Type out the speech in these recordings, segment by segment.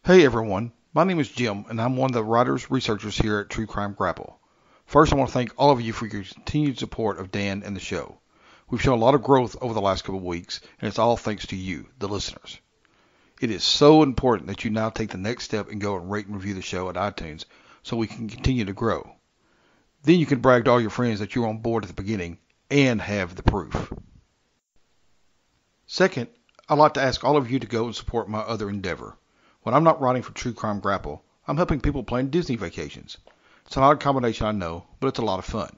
Hey everyone, my name is Jim and I'm one of the writers, researchers here at True Crime Grapple. First, I want to thank all of you for your continued support of Dan and the show. We've shown a lot of growth over the last couple of weeks, and it's all thanks to you, the listeners. It is so important that you now take the next step and go and rate and review the show at iTunes so we can continue to grow. Then you can brag to all your friends that you were on board at the beginning and have the proof. Second, I'd like to ask all of you to go and support my other endeavor. When I'm not writing for True Crime Grapple, I'm helping people plan Disney vacations. It's an odd combination, I know, but it's a lot of fun.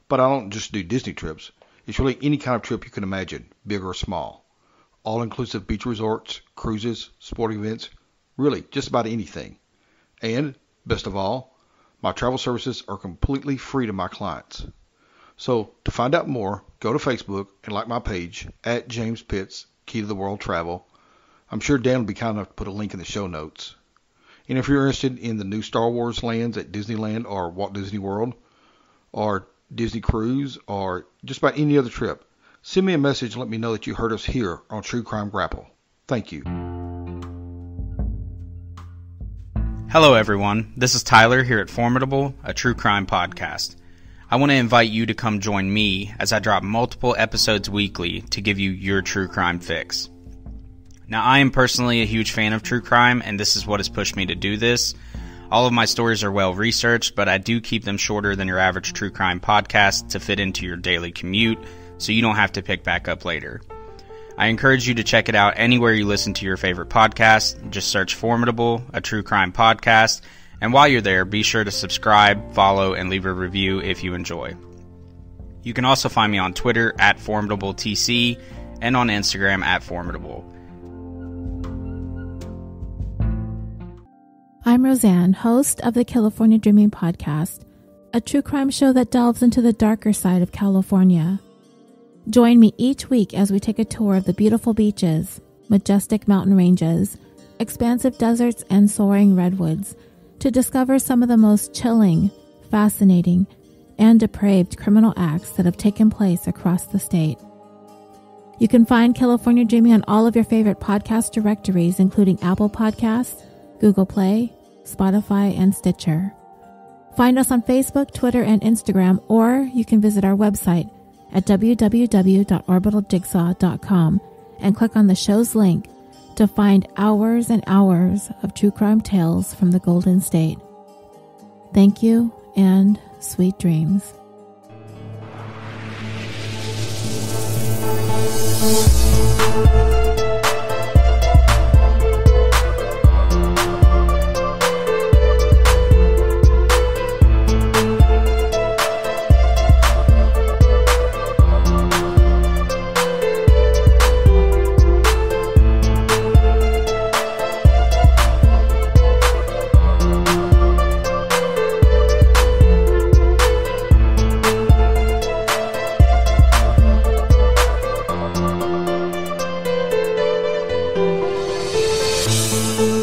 But I don't just do Disney trips. It's really any kind of trip you can imagine, big or small. All-inclusive beach resorts, cruises, sporting events, really just about anything. And, best of all, my travel services are completely free to my clients. So, to find out more, go to Facebook and like my page, at James Pitts, Key to the World Travel. I'm sure Dan will be kind enough to put a link in the show notes. And if you're interested in the new Star Wars lands at Disneyland or Walt Disney World, or Disney Cruise, or just about any other trip, send me a message and let me know that you heard us here on True Crime Grapple. Thank you. Hello everyone, this is Tyler here at Formidable, a true crime podcast. I want to invite you to come join me as I drop multiple episodes weekly to give you your true crime fix. Now, I am personally a huge fan of true crime, and this is what has pushed me to do this. All of my stories are well researched, but I do keep them shorter than your average true crime podcast to fit into your daily commute, so you don't have to pick back up later. I encourage you to check it out anywhere you listen to your favorite podcast. Just search Formidable, a true crime podcast, and while you're there, be sure to subscribe, follow, and leave a review if you enjoy. You can also find me on Twitter at FormidableTC and on Instagram at Formidable. I'm Roseanne, host of the California Dreaming Podcast, a true crime show that delves into the darker side of California. Join me each week as we take a tour of the beautiful beaches, majestic mountain ranges, expansive deserts, and soaring redwoods to discover some of the most chilling, fascinating, and depraved criminal acts that have taken place across the state. You can find California Dreaming on all of your favorite podcast directories, including Apple Podcasts, Google Play, Spotify, and Stitcher. Find us on Facebook, Twitter, and Instagram, or you can visit our website at www.orbitaljigsaw.com and click on the show's link to find hours and hours of true crime tales from the Golden State. Thank you, and sweet dreams.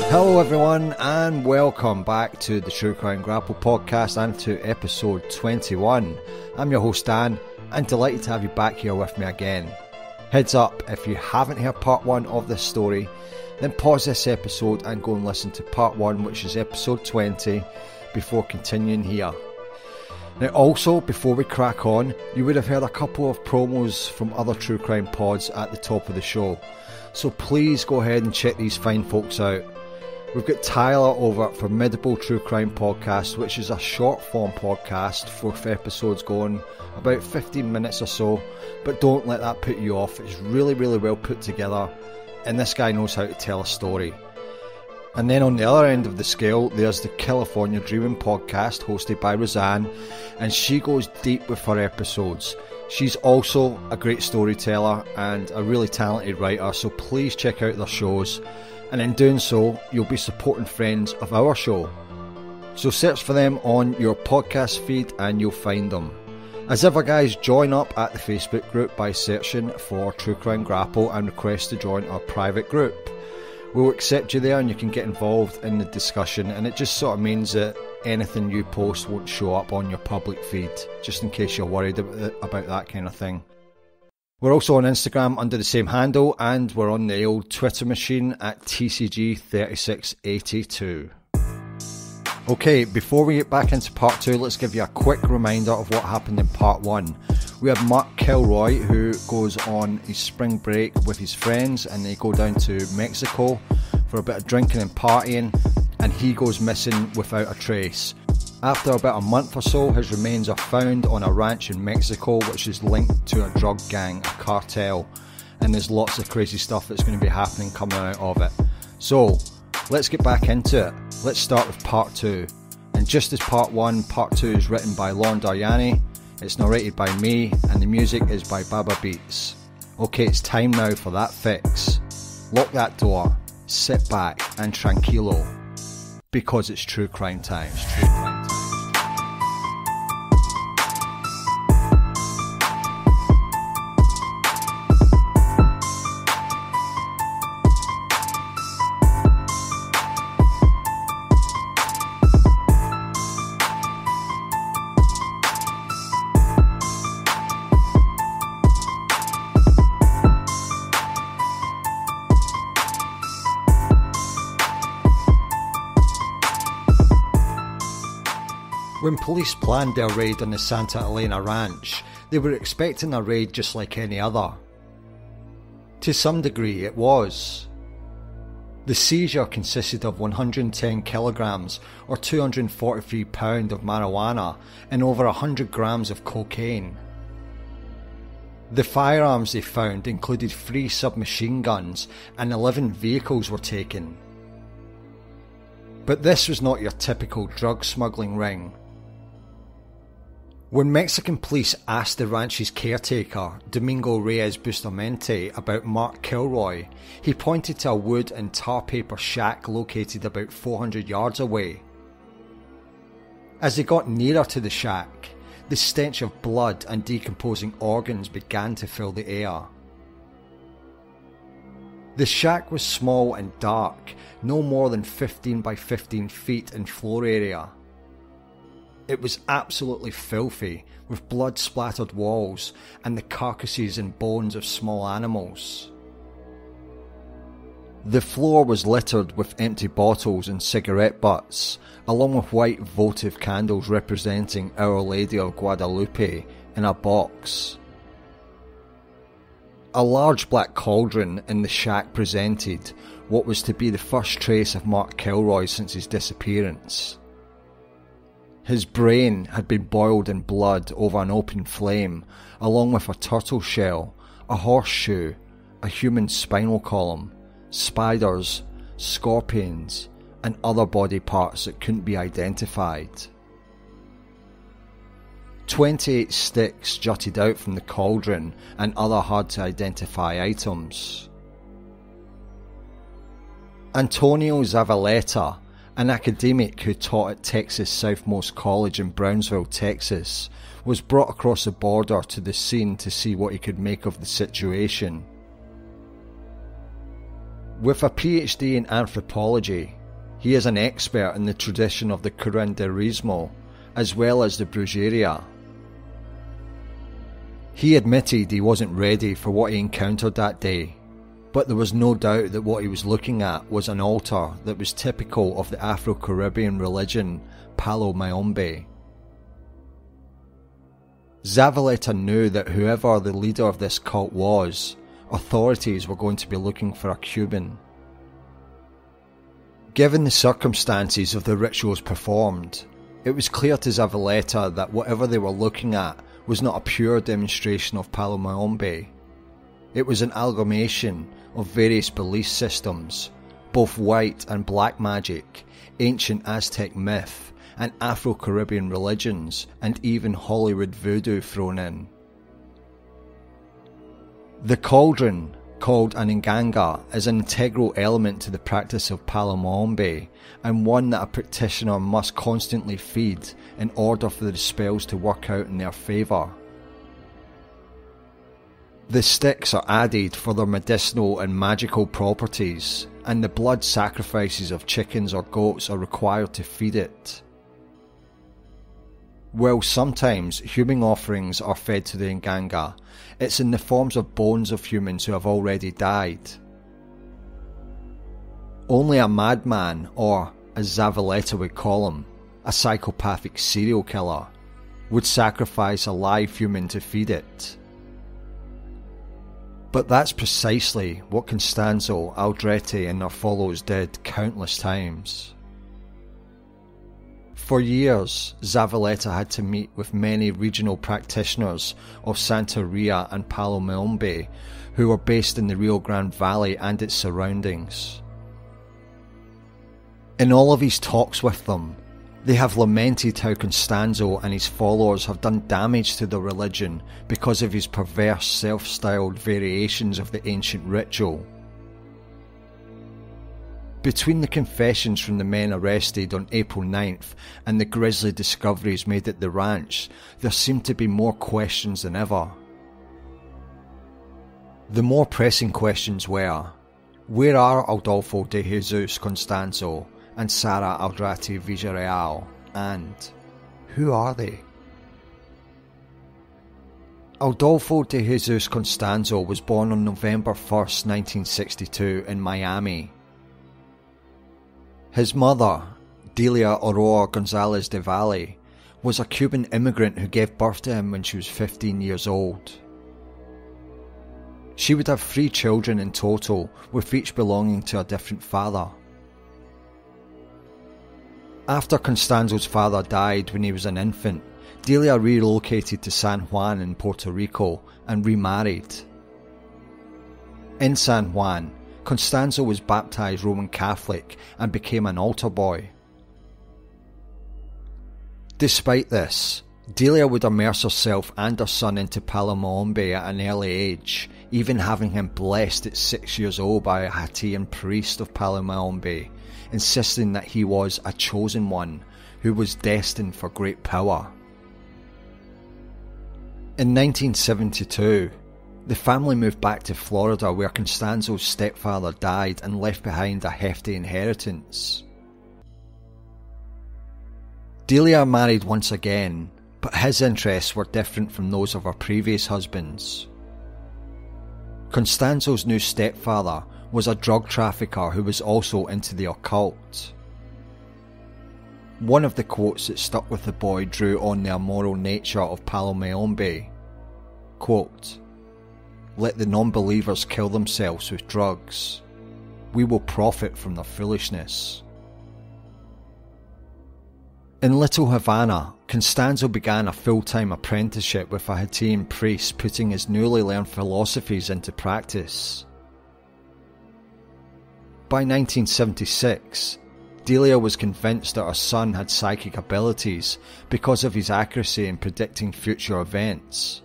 Hello everyone and welcome back to the True Crime Grapple podcast and to episode 21. I'm your host Dan and delighted to have you back here with me again. Heads up, if you haven't heard part 1 of this story, then pause this episode and go and listen to part 1, which is episode 20, before continuing here. Now also, before we crack on, you would have heard a couple of promos from other true crime pods at the top of the show, so please go ahead and check these fine folks out. We've got Tyler over at Formidable True Crime Podcast, which is a short form podcast with episodes going about 15 minutes or so, but don't let that put you off. It's really well put together, and this guy knows how to tell a story. And then on the other end of the scale, there's the California Dreaming Podcast, hosted by Roseanne, and she goes deep with her episodes. She's also a great storyteller and a really talented writer, so please check out their shows. And in doing so, you'll be supporting friends of our show. So search for them on your podcast feed and you'll find them. As ever guys, join up at the Facebook group by searching for True Crime Grapple and request to join our private group. We'll accept you there and you can get involved in the discussion, and it just sort of means that anything you post won't show up on your public feed, just in case you're worried about that kind of thing. We're also on Instagram under the same handle, and we're on the old Twitter machine at TCG3682. Okay, before we get back into part 2, let's give you a quick reminder of what happened in part 1. We have Mark Kilroy, who goes on his spring break with his friends, and they go down to Mexico for a bit of drinking and partying, and he goes missing without a trace. After about a month or so, his remains are found on a ranch in Mexico, which is linked to a drug gang, a cartel, and there's lots of crazy stuff that's going to be happening coming out of it. So, let's get back into it. Let's start with part 2. And just as part 1, part 2 is written by Lauren Dariani, it's narrated by me, and the music is by Baba Beats. Okay, it's time now for that fix. Lock that door, sit back and tranquilo, because it's true crime time. When police planned their raid on the Santa Elena Ranch, they were expecting a raid just like any other. To some degree, it was. The seizure consisted of 110 kilograms or 243 pounds of marijuana and over 100 grams of cocaine. The firearms they found included 3 submachine guns and 11 vehicles were taken. But this was not your typical drug smuggling ring. When Mexican police asked the ranch's caretaker, Domingo Reyes Bustamante, about Mark Kilroy, he pointed to a wood and tar paper shack located about 400 yards away. As they got nearer to the shack, the stench of blood and decomposing organs began to fill the air. The shack was small and dark, no more than 15 by 15 feet in floor area. It was absolutely filthy, with blood-splattered walls and the carcasses and bones of small animals. The floor was littered with empty bottles and cigarette butts, along with white votive candles representing Our Lady of Guadalupe in a box. A large black cauldron in the shack presented what was to be the first trace of Mark Kilroy since his disappearance. His brain had been boiled in blood over an open flame, along with a turtle shell, a horseshoe, a human spinal column, spiders, scorpions, and other body parts that couldn't be identified. 28 sticks jutted out from the cauldron and other hard to identify items. Antonio Zavaleta, an academic who taught at Texas Southmost College in Brownsville, Texas, was brought across the border to the scene to see what he could make of the situation. With a PhD in anthropology, he is an expert in the tradition of the curanderismo, as well as the brujeria. He admitted he wasn't ready for what he encountered that day, but there was no doubt that what he was looking at was an altar that was typical of the Afro-Caribbean religion Palo Mayombe. Zavaleta knew that whoever the leader of this cult was, authorities were going to be looking for a Cuban. Given the circumstances of the rituals performed, it was clear to Zavaleta that whatever they were looking at was not a pure demonstration of Palo Mayombe. It was an amalgamation of various belief systems, both white and black magic, ancient Aztec myth, and Afro-Caribbean religions, and even Hollywood voodoo thrown in. The cauldron, called an inganga, is an integral element to the practice of Palo Mayombe, and one that a practitioner must constantly feed in order for the spells to work out in their favour. The sticks are added for their medicinal and magical properties, and the blood sacrifices of chickens or goats are required to feed it. While sometimes human offerings are fed to the Nganga, it's in the forms of bones of humans who have already died. Only a madman, or as Zavaleta would call him, a psychopathic serial killer, would sacrifice a live human to feed it. But that's precisely what Constanzo, Aldrete and their followers did countless times. For years, Zavaleta had to meet with many regional practitioners of Santeria and Palo Mayombe who were based in the Rio Grande Valley and its surroundings. In all of his talks with them, they have lamented how Constanzo and his followers have done damage to the religion because of his perverse self-styled variations of the ancient ritual. Between the confessions from the men arrested on April 9th and the grisly discoveries made at the ranch, there seemed to be more questions than ever. The more pressing questions were, where are Adolfo de Jesus Constanzo and Sara Aldrete Villarreal, and who are they? Adolfo de Jesus Constanzo was born on November 1st, 1962 in Miami. His mother, Delia Aurora Gonzalez de Valle, was a Cuban immigrant who gave birth to him when she was 15 years old. She would have 3 children in total, with each belonging to a different father. After Constanzo's father died when he was an infant, Delia relocated to San Juan in Puerto Rico and remarried. In San Juan, Constanzo was baptized Roman Catholic and became an altar boy. Despite this, Delia would immerse herself and her son into Palo Mayombe at an early age, even having him blessed at 6 years old by a Hatian priest of Palo Mayombe, insisting that he was a chosen one who was destined for great power. In 1972, the family moved back to Florida where Constanzo's stepfather died and left behind a hefty inheritance. Delia married once again, but his interests were different from those of her previous husbands. Constanzo's new stepfather was a drug trafficker who was also into the occult. One of the quotes that stuck with the boy drew on the immoral nature of Palo Mayombe. Quote, "Let the non-believers kill themselves with drugs. We will profit from their foolishness." In Little Havana, Constanzo began a full-time apprenticeship with a Hatian priest, putting his newly learned philosophies into practice. By 1976, Delia was convinced that her son had psychic abilities because of his accuracy in predicting future events.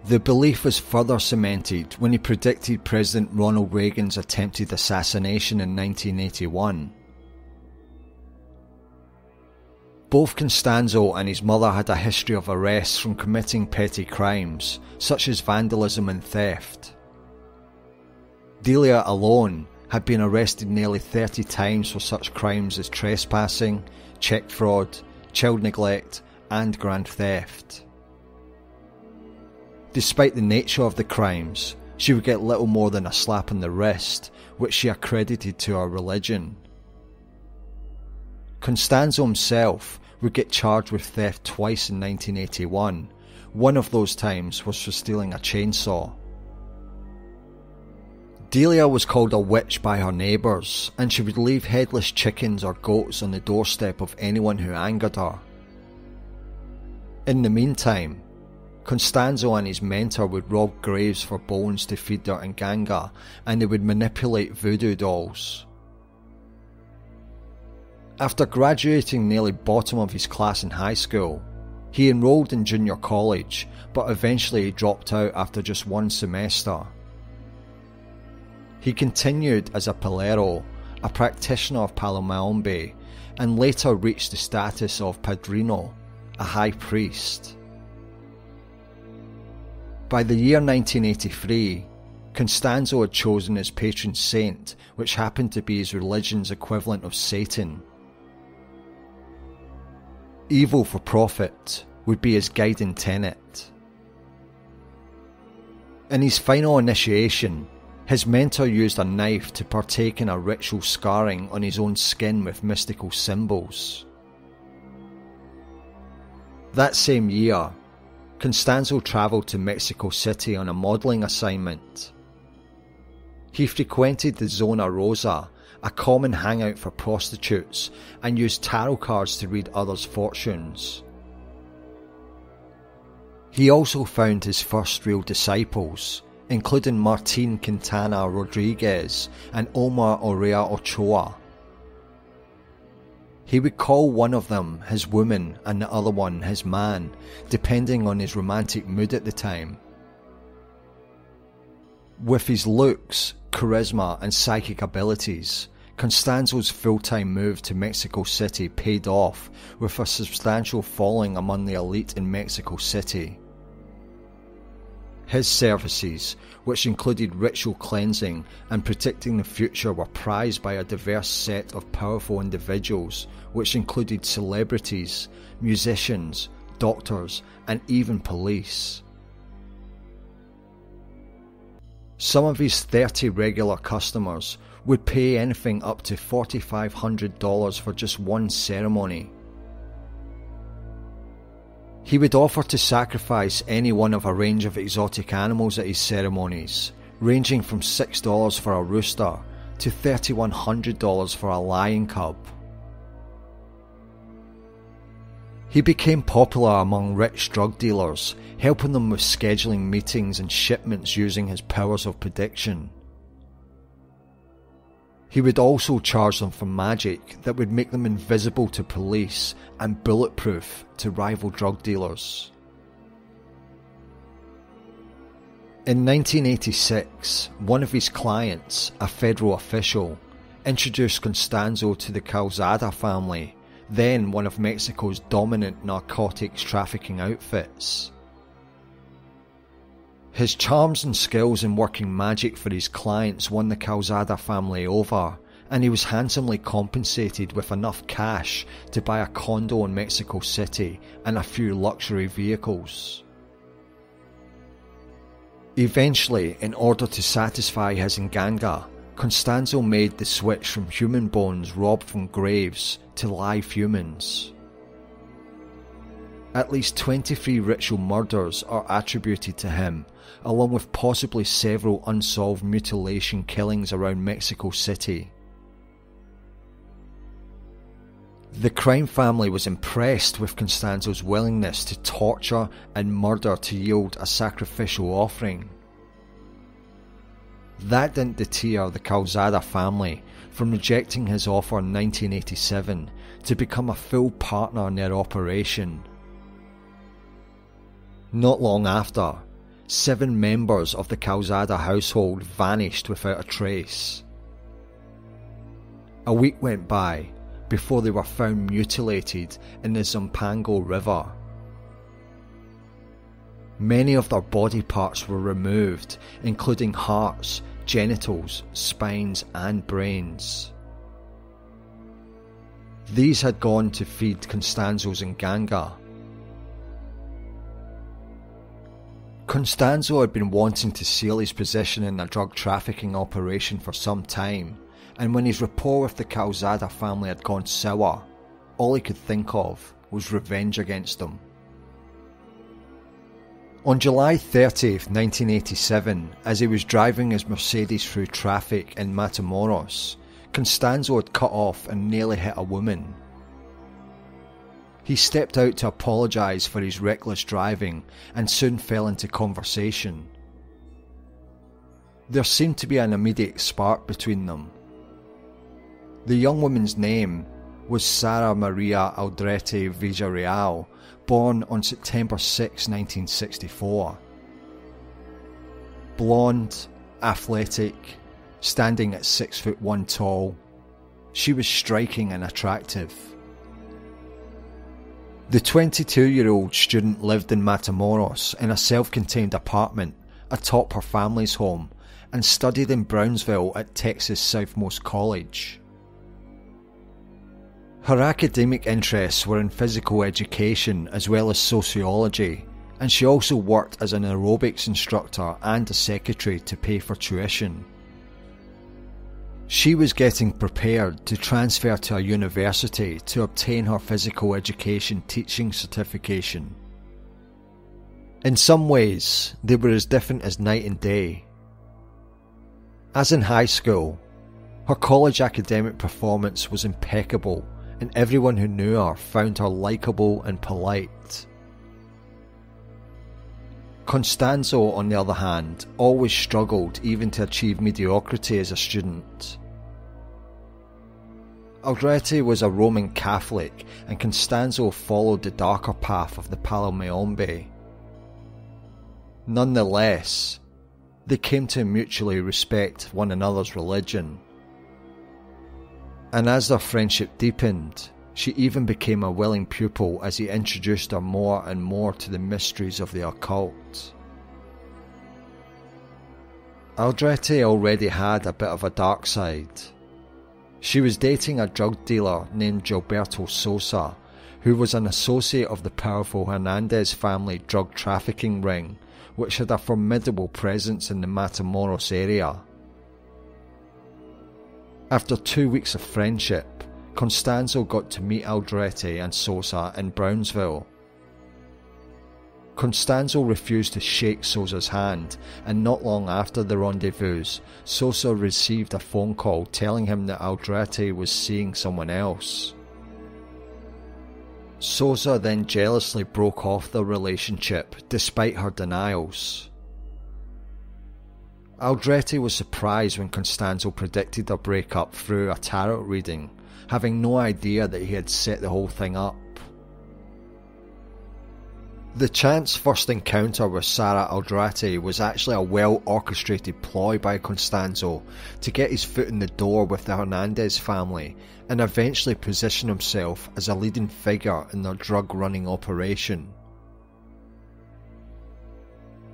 The belief was further cemented when he predicted President Ronald Reagan's attempted assassination in 1981. Both Constanzo and his mother had a history of arrests from committing petty crimes, such as vandalism and theft. Delia alone had been arrested nearly 30 times for such crimes as trespassing, check fraud, child neglect, and grand theft. Despite the nature of the crimes, she would get little more than a slap on the wrist, which she accredited to her religion. Constanzo himself would get charged with theft twice in 1981. One of those times was for stealing a chainsaw. Delia was called a witch by her neighbours, and she would leave headless chickens or goats on the doorstep of anyone who angered her. In the meantime, Constanzo and his mentor would rob graves for bones to feed their Nganga, and they would manipulate voodoo dolls. After graduating nearly bottom of his class in high school, he enrolled in junior college, but eventually he dropped out after just one semester. He continued as a palero, a practitioner of Palo Mayombe, and later reached the status of padrino, a high priest. By the year 1983, Constanzo had chosen his patron saint, which happened to be his religion's equivalent of Satan. Evil for profit would be his guiding tenet. In his final initiation, his mentor used a knife to partake in a ritual scarring on his own skin with mystical symbols. That same year, Constanzo travelled to Mexico City on a modelling assignment. He frequented the Zona Rosa, a common hangout for prostitutes, and used tarot cards to read others' fortunes. He also found his first real disciples, including Martin Quintana Rodriguez and Omar Orea Ochoa. He would call one of them his woman and the other one his man, depending on his romantic mood at the time. With his looks, charisma and psychic abilities, Constanzo's full-time move to Mexico City paid off with a substantial following among the elite in Mexico City. His services, which included ritual cleansing and predicting the future, were prized by a diverse set of powerful individuals, which included celebrities, musicians, doctors, and even police. Some of his 30 regular customers would pay anything up to $4,500 for just one ceremony. He would offer to sacrifice any one of a range of exotic animals at his ceremonies, ranging from $6 for a rooster to $3,100 for a lion cub. He became popular among rich drug dealers, helping them with scheduling meetings and shipments using his powers of prediction. He would also charge them for magic that would make them invisible to police and bulletproof to rival drug dealers. In 1986, one of his clients, a federal official, introduced Constanzo to the Calzada family, then one of Mexico's dominant narcotics trafficking outfits. His charms and skills in working magic for his clients won the Calzada family over, and he was handsomely compensated with enough cash to buy a condo in Mexico City and a few luxury vehicles. Eventually, in order to satisfy his nganga, Constanzo made the switch from human bones robbed from graves to live humans. At least 23 ritual murders are attributed to him, along with possibly several unsolved mutilation killings around Mexico City. The crime family was impressed with Constanzo's willingness to torture and murder to yield a sacrificial offering. That didn't deter the Calzada family from rejecting his offer in 1987 to become a full partner in their operation. Not long after, 7 members of the Calzada household vanished without a trace. A week went by before they were found mutilated in the Zumpango River. Many of their body parts were removed, including hearts, genitals, spines and brains. These had gone to feed Constanzo's nganga. Constanzo had been wanting to seal his position in the drug trafficking operation for some time, and when his rapport with the Calzada family had gone sour, all he could think of was revenge against them. On July 30th, 1987, as he was driving his Mercedes through traffic in Matamoros, Constanzo had cut off and nearly hit a woman. He stepped out to apologise for his reckless driving and soon fell into conversation. There seemed to be an immediate spark between them. The young woman's name was Sara Maria Aldrete Villarreal, born on September 6, 1964. Blonde, athletic, standing at 6'1" tall, she was striking and attractive. The 22-year-old student lived in Matamoros in a self-contained apartment atop her family's home and studied in Brownsville at Texas Southmost College. Her academic interests were in physical education as well as sociology, and she also worked as an aerobics instructor and a secretary to pay for tuition. She was getting prepared to transfer to a university to obtain her physical education teaching certification. In some ways, they were as different as night and day. As in high school, her college academic performance was impeccable, and everyone who knew her found her likeable and polite. Constanzo, on the other hand, always struggled even to achieve mediocrity as a student. Aldrete was a Roman Catholic, and Constanzo followed the darker path of the Palomayombe. Nonetheless, they came to mutually respect one another's religion. And as their friendship deepened, she even became a willing pupil as he introduced her more and more to the mysteries of the occult. Aldrete already had a bit of a dark side. She was dating a drug dealer named Gilberto Sosa, who was an associate of the powerful Hernandez family drug trafficking ring, which had a formidable presence in the Matamoros area. After 2 weeks of friendship, Constanzo got to meet Aldrete and Sosa in Brownsville. Constanzo refused to shake Sosa's hand, and not long after the rendezvous, Sosa received a phone call telling him that Aldrete was seeing someone else. Sosa then jealously broke off their relationship despite her denials. Aldrete was surprised when Constanzo predicted their breakup through a tarot reading, having no idea that he had set the whole thing up. The chance first encounter with Sarah Aldrete was actually a well-orchestrated ploy by Constanzo to get his foot in the door with the Hernandez family and eventually position himself as a leading figure in their drug-running operation.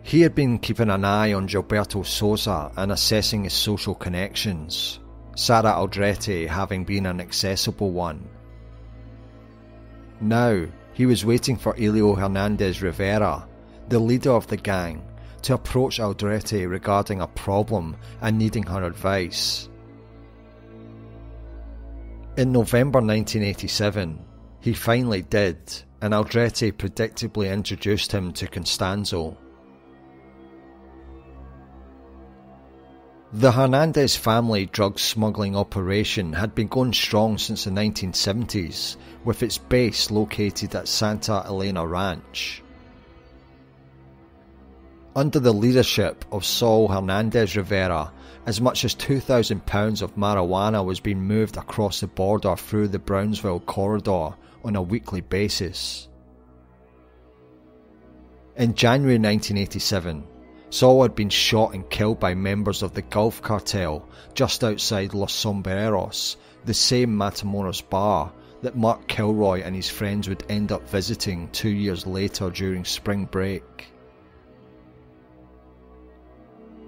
He had been keeping an eye on Gilberto Sosa and assessing his social connections, Sarah Aldrete having been an accessible one. Now, he was waiting for Elio Hernandez Rivera, the leader of the gang, to approach Aldrete regarding a problem and needing her advice. In November 1987, he finally did, and Aldrete predictably introduced him to Constanzo. The Hernandez family drug smuggling operation had been going strong since the 1970s, with its base located at Santa Elena Ranch. Under the leadership of Saul Hernandez Rivera, as much as 2,000 pounds of marijuana was being moved across the border through the Brownsville corridor on a weekly basis. In January 1987, Saul had been shot and killed by members of the Gulf Cartel just outside Los Sombreros, the same Matamoros bar that Mark Kilroy and his friends would end up visiting 2 years later during spring break.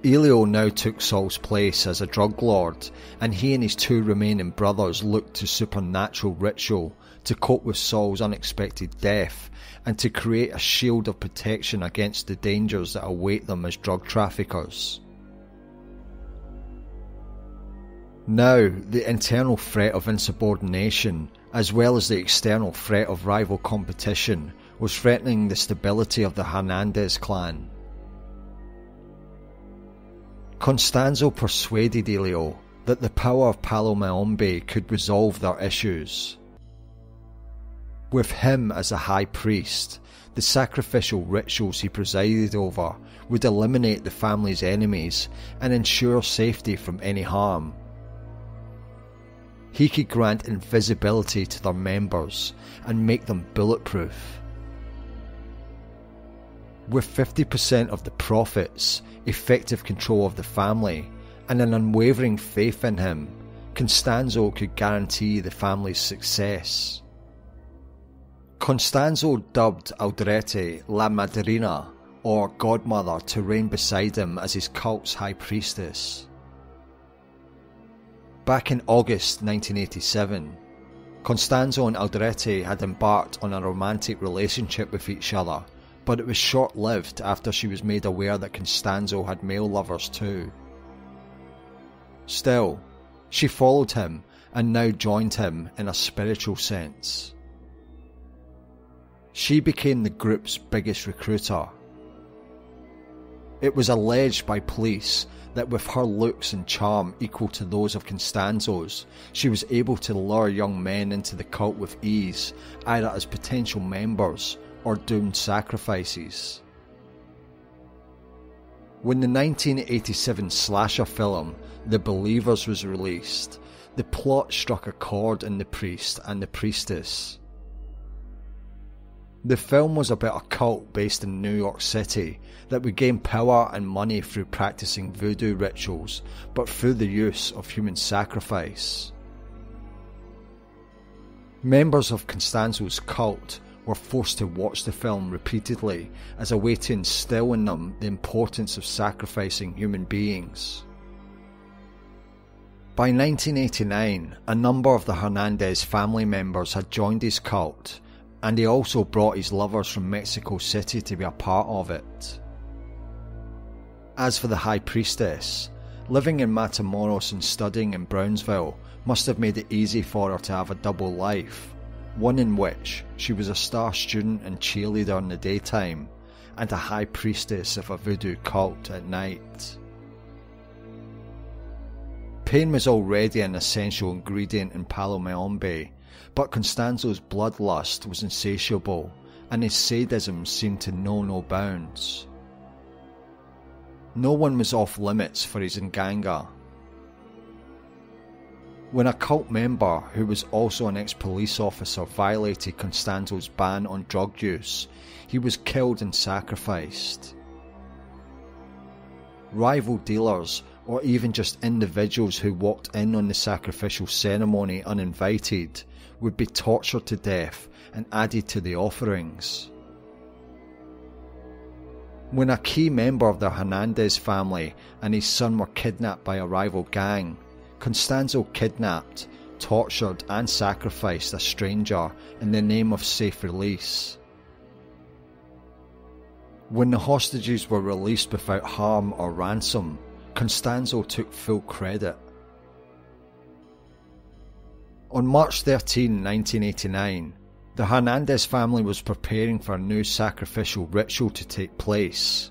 Elio now took Saul's place as a drug lord, and he and his two remaining brothers looked to supernatural ritual to cope with Saul's unexpected death and to create a shield of protection against the dangers that await them as drug traffickers. Now, the internal threat of insubordination, as well as the external threat of rival competition, was threatening the stability of the Hernandez clan. Constanzo persuaded Elio that the power of Palomayombe could resolve their issues. With him as a high priest, the sacrificial rituals he presided over would eliminate the family's enemies and ensure safety from any harm. He could grant invisibility to their members and make them bulletproof. With 50% of the profits, effective control of the family, and an unwavering faith in him, Constanzo could guarantee the family's success. Constanzo dubbed Aldrete La Madrina, or Godmother, to reign beside him as his cult's high priestess. Back in August 1987, Constanzo and Alderete had embarked on a romantic relationship with each other, but it was short-lived after she was made aware that Constanzo had male lovers too. Still, she followed him and now joined him in a spiritual sense. She became the group's biggest recruiter. It was alleged by police that with her looks and charm equal to those of Constanzo's, she was able to lure young men into the cult with ease, either as potential members or doomed sacrifices. When the 1987 slasher film The Believers was released, the plot struck a chord in the priest and the priestess. The film was about a cult based in New York City that would gain power and money through practicing voodoo rituals, but through the use of human sacrifice. Members of Constanzo's cult were forced to watch the film repeatedly as a way to instill in them the importance of sacrificing human beings. By 1989, a number of the Hernandez family members had joined his cult, and he also brought his lovers from Mexico City to be a part of it. As for the High Priestess, living in Matamoros and studying in Brownsville must have made it easy for her to have a double life, one in which she was a star student and cheerleader in the daytime, and a high priestess of a voodoo cult at night. Pain was already an essential ingredient in Palo Mayombe, but Constanzo's bloodlust was insatiable, and his sadism seemed to know no bounds. No one was off limits for his nganga. When a cult member who was also an ex-police officer violated Constanzo's ban on drug use, he was killed and sacrificed. Rival dealers, or even just individuals who walked in on the sacrificial ceremony uninvited, would be tortured to death and added to the offerings. When a key member of the Hernandez family and his son were kidnapped by a rival gang, Constanzo kidnapped, tortured and sacrificed a stranger in the name of safe release. When the hostages were released without harm or ransom, Constanzo took full credit. On March 13, 1989, the Hernandez family was preparing for a new sacrificial ritual to take place.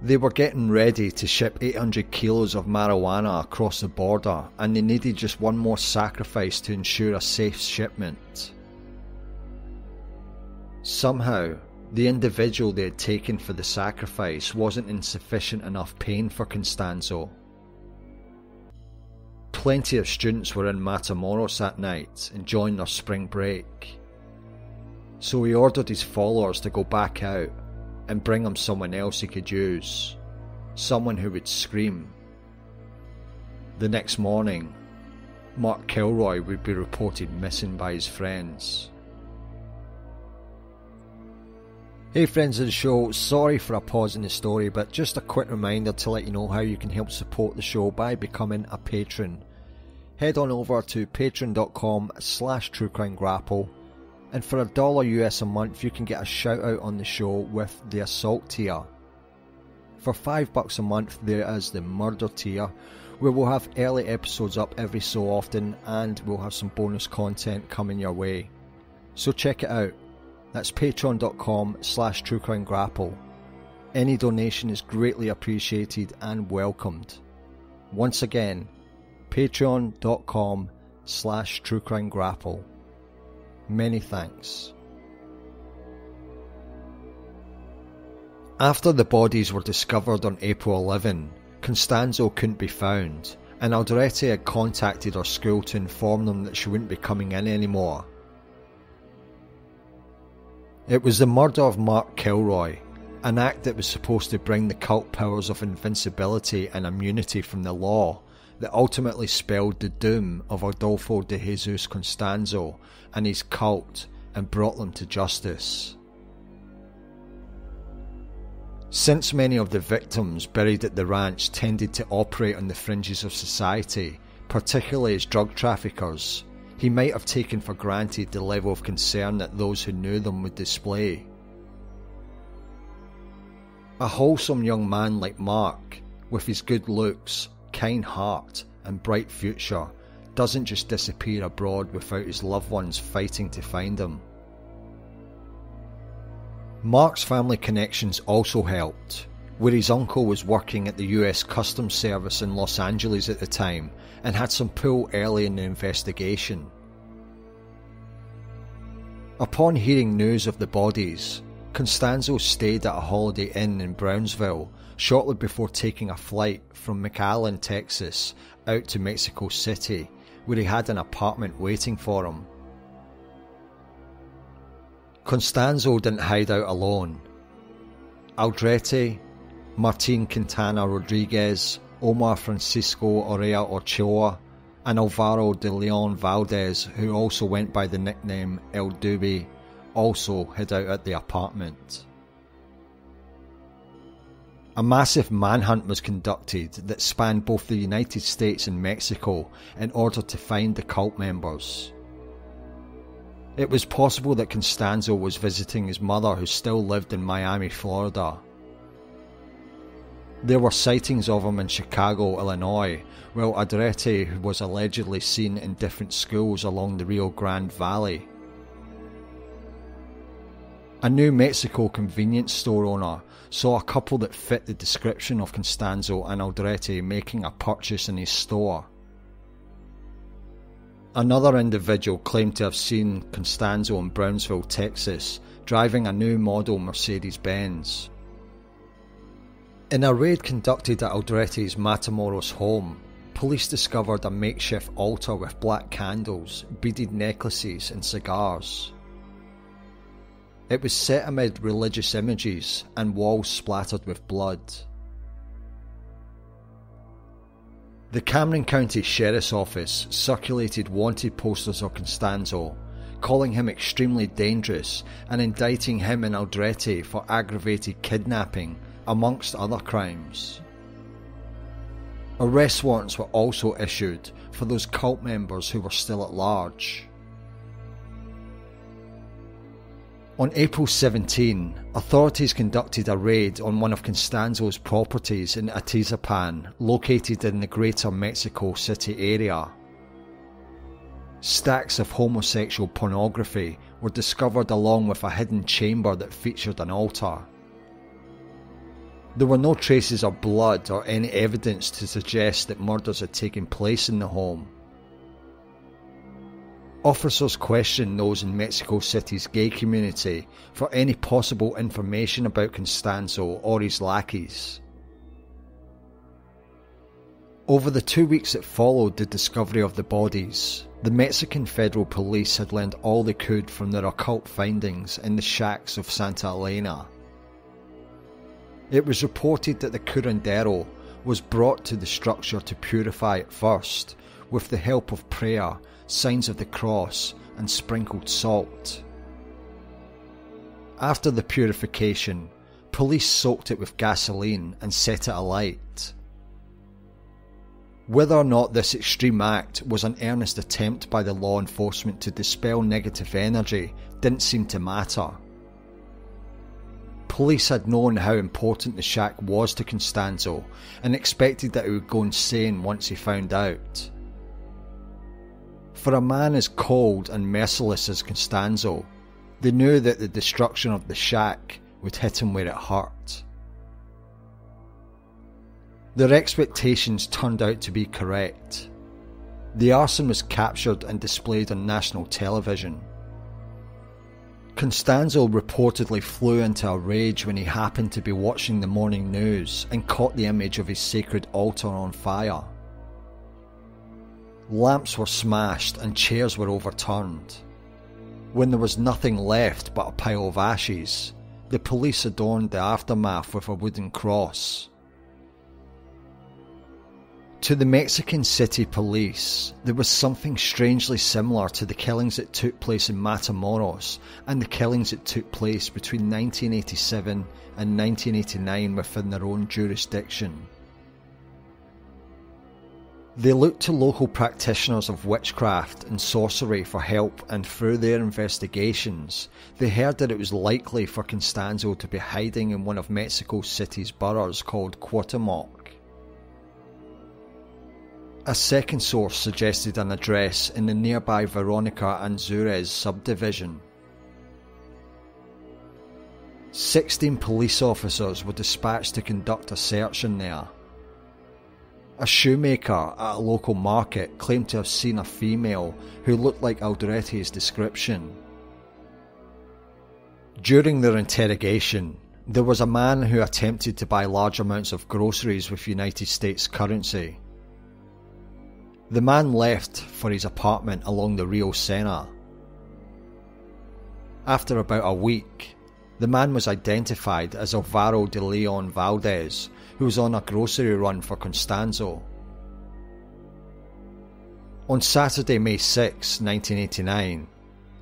They were getting ready to ship 800 kilos of marijuana across the border, and they needed just one more sacrifice to ensure a safe shipment. Somehow, the individual they had taken for the sacrifice wasn't in sufficient enough pain for Constanzo. Plenty of students were in Matamoros that night, enjoying their spring break. So he ordered his followers to go back out and bring him someone else he could use, someone who would scream. The next morning, Mark Kilroy would be reported missing by his friends. Hey friends of the show, sorry for a pause in the story, but just a quick reminder to let you know how you can help support the show by becoming a patron. Head on over to patreon.com/truecrimegrapple, and for $1 US a month you can get a shout out on the show with the Assault tier. For $5 a month there is the Murder tier, where we'll have early episodes up every so often and we'll have some bonus content coming your way. So check it out. That's patreon.com/truecrimegrapple. Any donation is greatly appreciated and welcomed. Once again, patreon.com/truecrimegrapple. Many thanks. After the bodies were discovered on April 11, Constanzo couldn't be found, and Alderete had contacted her school to inform them that she wouldn't be coming in anymore. It was the murder of Mark Kilroy, an act that was supposed to bring the cult powers of invincibility and immunity from the law, that ultimately spelled the doom of Adolfo de Jesus Constanzo and his cult and brought them to justice. Since many of the victims buried at the ranch tended to operate on the fringes of society, particularly as drug traffickers, he might have taken for granted the level of concern that those who knew them would display. A wholesome young man like Mark, with his good looks, kind heart and bright future, doesn't just disappear abroad without his loved ones fighting to find him. Mark's family connections also helped, where his uncle was working at the US Customs Service in Los Angeles at the time and had some pull early in the investigation. Upon hearing news of the bodies, Constanzo stayed at a Holiday Inn in Brownsville shortly before taking a flight from McAllen, Texas, out to Mexico City, where he had an apartment waiting for him. Constanzo didn't hide out alone. Aldrete, Martin Quintana Rodriguez, Omar Francisco Orea Ochoa, and Alvaro de Leon Valdez, who also went by the nickname El Dubi, also hid out at the apartment. A massive manhunt was conducted that spanned both the United States and Mexico in order to find the cult members. It was possible that Constanzo was visiting his mother, who still lived in Miami, Florida. There were sightings of him in Chicago, Illinois, while Aldrete was allegedly seen in different schools along the Rio Grande Valley. A New Mexico convenience store owner saw a couple that fit the description of Constanzo and Aldrete making a purchase in his store. Another individual claimed to have seen Constanzo in Brownsville, Texas, driving a new model Mercedes-Benz. In a raid conducted at Aldrete's Matamoros home, police discovered a makeshift altar with black candles, beaded necklaces and cigars. It was set amid religious images and walls splattered with blood. The Cameron County Sheriff's Office circulated wanted posters of Constanzo, calling him extremely dangerous and indicting him and Aldrete for aggravated kidnapping, amongst other crimes. Arrest warrants were also issued for those cult members who were still at large. On April 17, authorities conducted a raid on one of Constanzo's properties in Atizapan, located in the greater Mexico City area. Stacks of homosexual pornography were discovered along with a hidden chamber that featured an altar. There were no traces of blood or any evidence to suggest that murders had taken place in the home. Officers questioned those in Mexico City's gay community for any possible information about Constanzo or his lackeys. Over the 2 weeks that followed the discovery of the bodies, the Mexican Federal Police had learned all they could from their occult findings in the shacks of Santa Elena. It was reported that the curandero was brought to the structure to purify it first, with the help of prayer, signs of the cross, and sprinkled salt. After the purification, police soaked it with gasoline and set it alight. Whether or not this extreme act was an earnest attempt by the law enforcement to dispel negative energy didn't seem to matter. Police had known how important the shack was to Constanzo and expected that he would go insane once he found out. For a man as cold and merciless as Constanzo, they knew that the destruction of the shack would hit him where it hurt. Their expectations turned out to be correct. The arson was captured and displayed on national television. Constanzo reportedly flew into a rage when he happened to be watching the morning news and caught the image of his sacred altar on fire. Lamps were smashed and chairs were overturned. When there was nothing left but a pile of ashes, the police adorned the aftermath with a wooden cross. To the Mexican City Police, there was something strangely similar to the killings that took place in Matamoros and the killings that took place between 1987 and 1989 within their own jurisdiction. They looked to local practitioners of witchcraft and sorcery for help, and through their investigations, they heard that it was likely for Constanzo to be hiding in one of Mexico City's boroughs called Cuauhtémoc. A second source suggested an address in the nearby Veronica Anzures subdivision. 16 police officers were dispatched to conduct a search in there. A shoemaker at a local market claimed to have seen a female who looked like Aldretti's description. During their interrogation, there was a man who attempted to buy large amounts of groceries with United States currency. The man left for his apartment along the Rio Sena. After about a week, the man was identified as Alvaro de Leon Valdez, who was on a grocery run for Constanzo. On Saturday, May 6, 1989,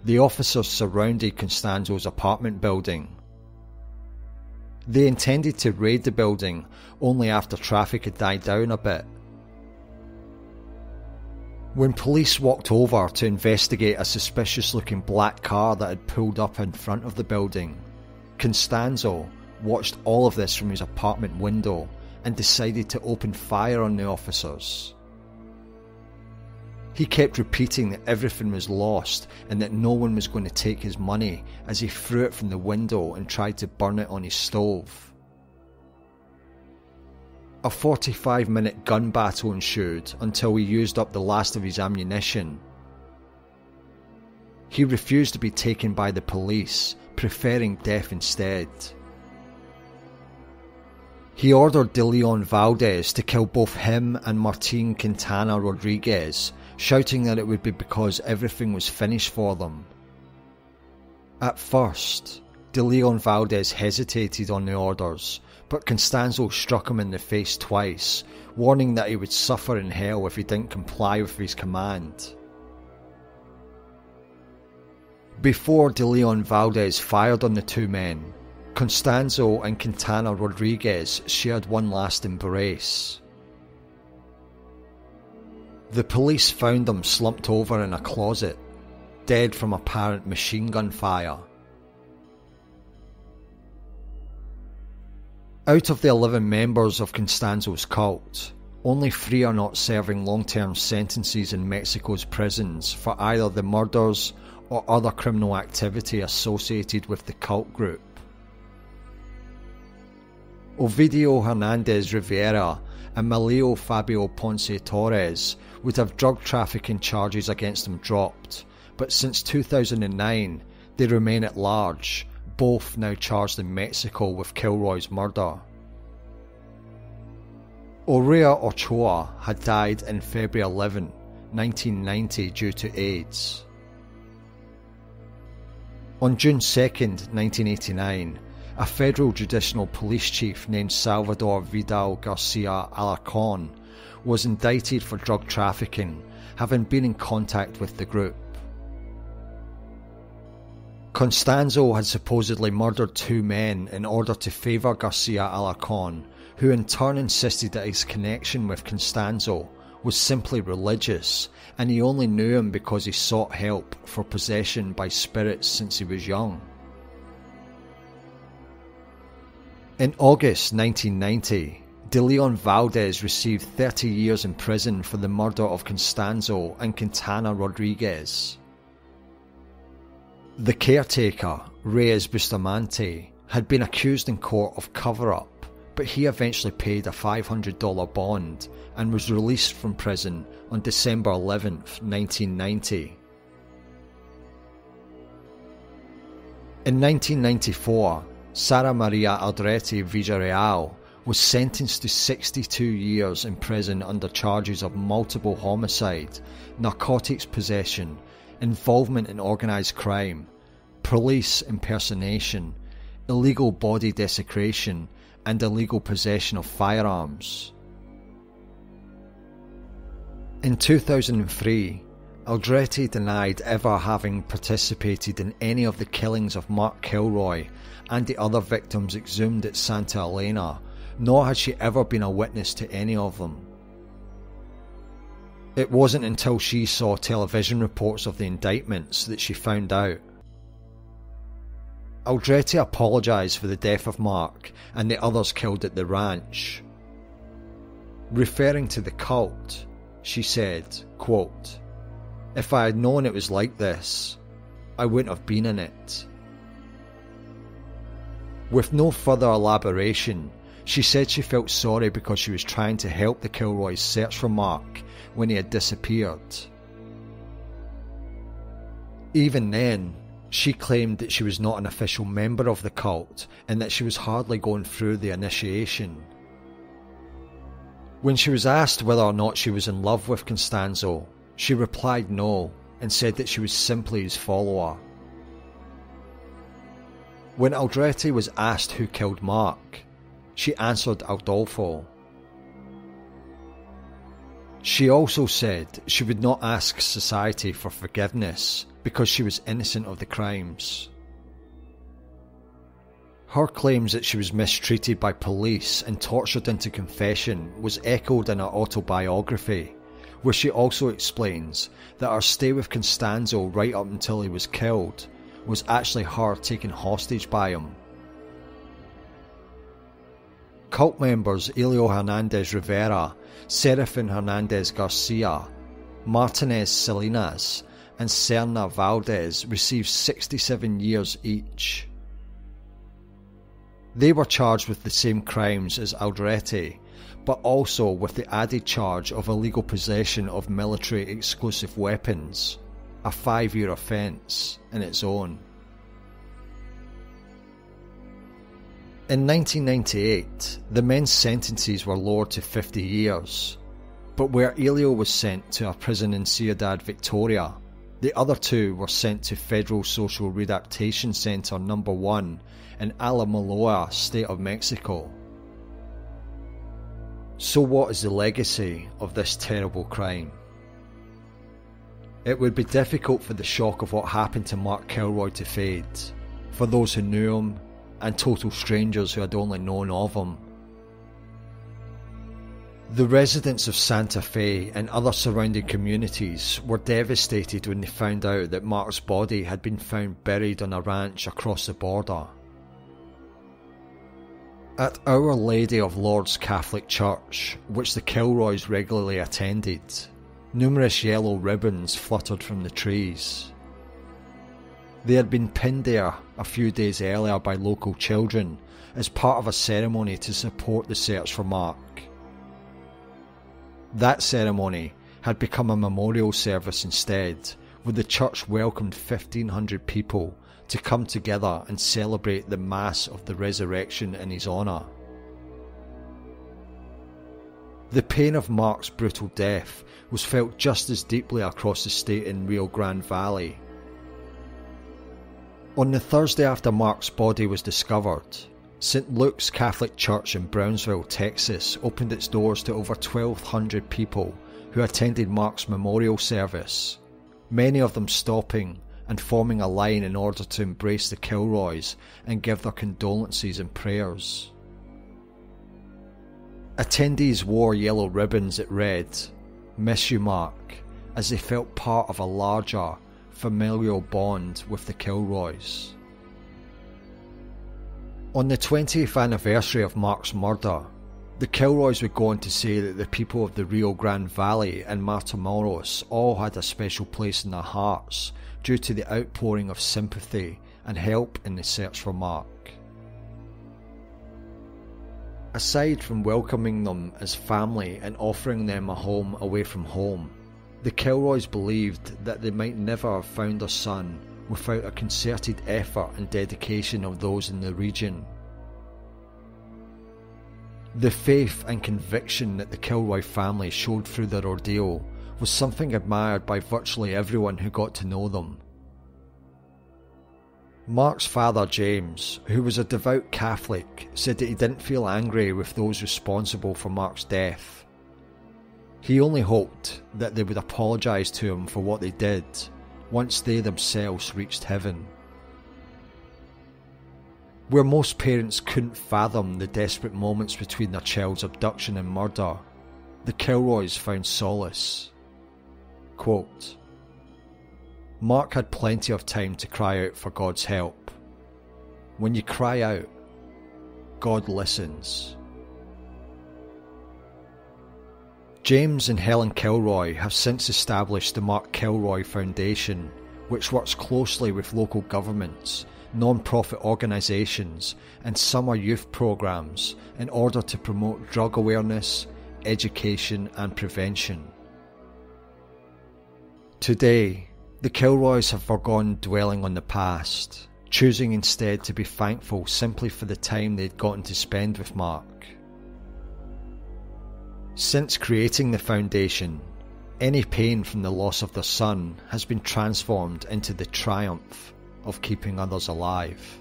the officers surrounded Constanzo's apartment building. They intended to raid the building only after traffic had died down a bit. When police walked over to investigate a suspicious-looking black car that had pulled up in front of the building, Constanzo watched all of this from his apartment window and decided to open fire on the officers. He kept repeating that everything was lost and that no one was going to take his money as he threw it from the window and tried to burn it on his stove. A 45-minute gun battle ensued until he used up the last of his ammunition. He refused to be taken by the police, preferring death instead. He ordered De Leon Valdez to kill both him and Martin Quintana Rodriguez, shouting that it would be because everything was finished for them. At first, De Leon Valdez hesitated on the orders, but Constanzo struck him in the face twice, warning that he would suffer in hell if he didn't comply with his command. Before De Leon Valdez fired on the two men, Constanzo and Quintana Rodriguez shared one last embrace. The police found them slumped over in a closet, dead from apparent machine gun fire. Out of the 11 members of Constanzo's cult, only 3 are not serving long-term sentences in Mexico's prisons for either the murders or other criminal activity associated with the cult group. Ovidio Hernandez Rivera and Malio Fabio Ponce Torres would have drug trafficking charges against them dropped, but since 2009 they remain at large, both now charged in Mexico with Kilroy's murder. Aurea Ochoa had died on February 11, 1990 due to AIDS. On June 2, 1989, a federal judicial police chief named Salvador Vidal Garcia Alarcon was indicted for drug trafficking, having been in contact with the group. Constanzo had supposedly murdered 2 men in order to favour Garcia Alarcon, who in turn insisted that his connection with Constanzo was simply religious, and he only knew him because he sought help for possession by spirits since he was young. In August 1990, De Leon Valdez received 30 years in prison for the murder of Constanzo and Quintana Rodriguez. The caretaker, Reyes Bustamante, had been accused in court of cover-up, but he eventually paid a $500 bond and was released from prison on December 11, 1990. In 1994, Sara Maria Aldretti Villarreal was sentenced to 62 years in prison under charges of multiple homicide, narcotics possession, involvement in organised crime, police impersonation, illegal body desecration, and illegal possession of firearms. In 2003, Aldretti denied ever having participated in any of the killings of Mark Kilroy and the other victims exhumed at Santa Elena, nor had she ever been a witness to any of them. It wasn't until she saw television reports of the indictments that she found out. Aldrete apologised for the death of Mark and the others killed at the ranch. Referring to the cult, she said, quote, "If I had known it was like this, I wouldn't have been in it." With no further elaboration, she said she felt sorry because she was trying to help the Kilroys search for Mark when he had disappeared. Even then, she claimed that she was not an official member of the cult and that she was hardly going through the initiation. When she was asked whether or not she was in love with Constanzo, she replied no and said that she was simply his follower. When Aldrete was asked who killed Mark, she answered Adolfo. She also said she would not ask society for forgiveness because she was innocent of the crimes. Her claims that she was mistreated by police and tortured into confession was echoed in her autobiography, where she also explains that her stay with Constanzo right up until he was killed was actually her taken hostage by him. Cult members Elio Hernandez Rivera, Serafin Hernandez Garcia, Martinez Salinas and Serna Valdez received 67 years each. They were charged with the same crimes as Aldrete, but also with the added charge of illegal possession of military exclusive weapons, a 5-year offence in its own. In 1998, the men's sentences were lowered to 50 years, but where Elio was sent to a prison in Ciudad Victoria, the other two were sent to Federal Social Readaptation Center No. 1 in Alamaloa, State of Mexico. So what is the legacy of this terrible crime? It would be difficult for the shock of what happened to Mark Kilroy to fade, for those who knew him and total strangers who had only known of him. The residents of Santa Fe and other surrounding communities were devastated when they found out that Mark's body had been found buried on a ranch across the border. At Our Lady of Lourdes Catholic Church, which the Kilroys regularly attended, numerous yellow ribbons fluttered from the trees. They had been pinned there a few days earlier by local children as part of a ceremony to support the search for Mark. That ceremony had become a memorial service instead, where the church welcomed 1,500 people to come together and celebrate the Mass of the Resurrection in his honour. The pain of Mark's brutal death was felt just as deeply across the state in Rio Grande Valley. On the Thursday after Mark's body was discovered, St. Luke's Catholic Church in Brownsville, Texas opened its doors to over 1,200 people who attended Mark's memorial service, many of them stopping and forming a line in order to embrace the Kilroys and give their condolences and prayers. Attendees wore yellow ribbons that read, "Miss you, Mark," as they felt part of a larger, familial bond with the Kilroys. On the 20th anniversary of Mark's murder, the Kilroys would go on to say that the people of the Rio Grande Valley and Matamoros all had a special place in their hearts due to the outpouring of sympathy and help in the search for Mark. Aside from welcoming them as family and offering them a home away from home, the Kilroys believed that they might never have found their son without a concerted effort and dedication of those in the region. The faith and conviction that the Kilroy family showed through their ordeal was something admired by virtually everyone who got to know them. Mark's father James, who was a devout Catholic, said that he didn't feel angry with those responsible for Mark's death. He only hoped that they would apologise to him for what they did once they themselves reached heaven. Where most parents couldn't fathom the desperate moments between their child's abduction and murder, the Kilroys found solace. Quote, Mark had plenty of time to cry out for God's help. When you cry out, God listens. James and Helen Kilroy have since established the Mark Kilroy Foundation, which works closely with local governments, non-profit organisations and summer youth programmes in order to promote drug awareness, education and prevention. Today, the Kilroys have forgone dwelling on the past, choosing instead to be thankful simply for the time they'd gotten to spend with Mark. Since creating the foundation, any pain from the loss of their son has been transformed into the triumph of keeping others alive.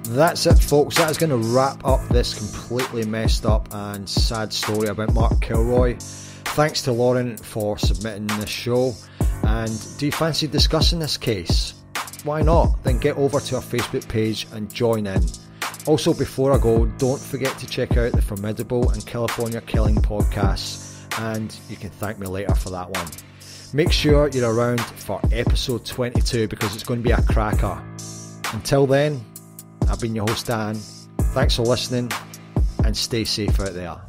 That's it, folks. That is going to wrap up this completely messed up and sad story about Mark Kilroy. Thanks to Lauren for submitting this show. And do you fancy discussing this case? Why not? Then get over to our Facebook page and join in. Also, before I go, don't forget to check out the Formidable and California Killing podcasts, and you can thank me later for that one. Make sure you're around for episode 22 because it's going to be a cracker. Until then, I've been your host Dan. Thanks for listening and stay safe out there.